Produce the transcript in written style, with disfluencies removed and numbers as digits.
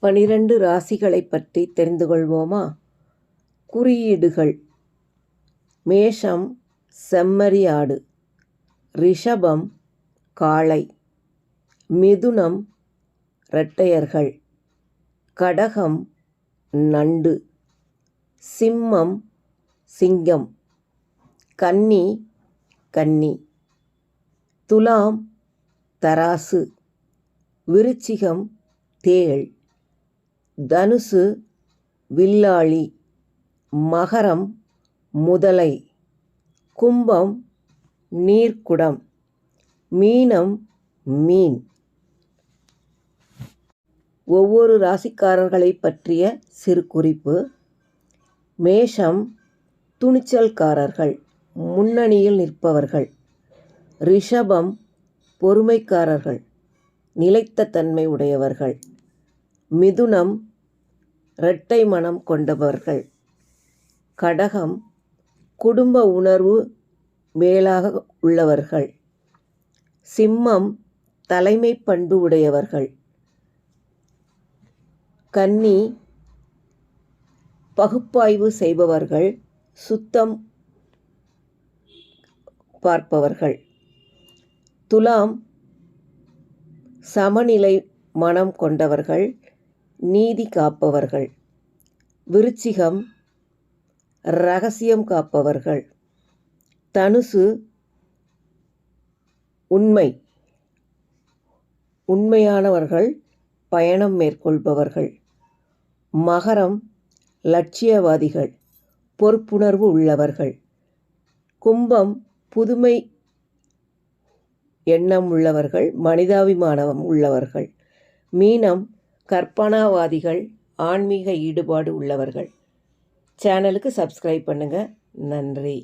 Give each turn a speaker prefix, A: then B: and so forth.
A: 12 ராசிகளைப் பற்றி தெரிந்து கொள்வோமா? குறியீடுகள்: மேஷம் செம்மறி ஆடு, ரிஷபம் காளை, மிதுனம் இரட்டையர்கள், கடகம் நண்டு, சிம்மம் சிங்கம், கன்னி கன்னி, துலாம் தராசு, விருச்சிகம் தேள், தனுசு வில்லாளி, மகரம் முதலை, கும்பம் நீர்க்குடம், மீனம் மீன். ஒவ்வொரு ராசிக்காரர்களை பற்றிய சிறு குறிப்பு: மேஷம் துணிச்சல்காரர்கள், முன்னணியில் நிற்பவர்கள். ரிஷபம் பொறுமைக்காரர்கள், நிலைத்த தன்மை உடையவர்கள். மிதுனம் இரட்டை மனம் கொண்டவர்கள். கடகம் குடும்ப உணர்வு மேலாக உள்ளவர்கள். சிம்மம் தலைமை பண்பு உடையவர்கள். கன்னி பகுப்பாய்வு செய்பவர்கள், சுத்தம் பார்ப்பவர்கள். துலாம் சமநிலை மனம் கொண்டவர்கள், நீதி காப்பவர்கள். விருச்சிகம் இரகசியம் காப்பவர்கள். தனுசு உண்மையானவர்கள், பயணம் மேற்கொள்பவர்கள். மகரம் லட்சியவாதிகள், பொறுப்புணர்வு உள்ளவர்கள். கும்பம் புதுமை எண்ணம் உள்ளவர்கள், மனிதாபிமானம் உள்ளவர்கள். மீனம் கற்பனாவாதிகள், ஆன்மீக ஈடுபாடு உள்ளவர்கள். சேனலுக்கு சப்ஸ்கிரைப் பண்ணுங்கள். நன்றி.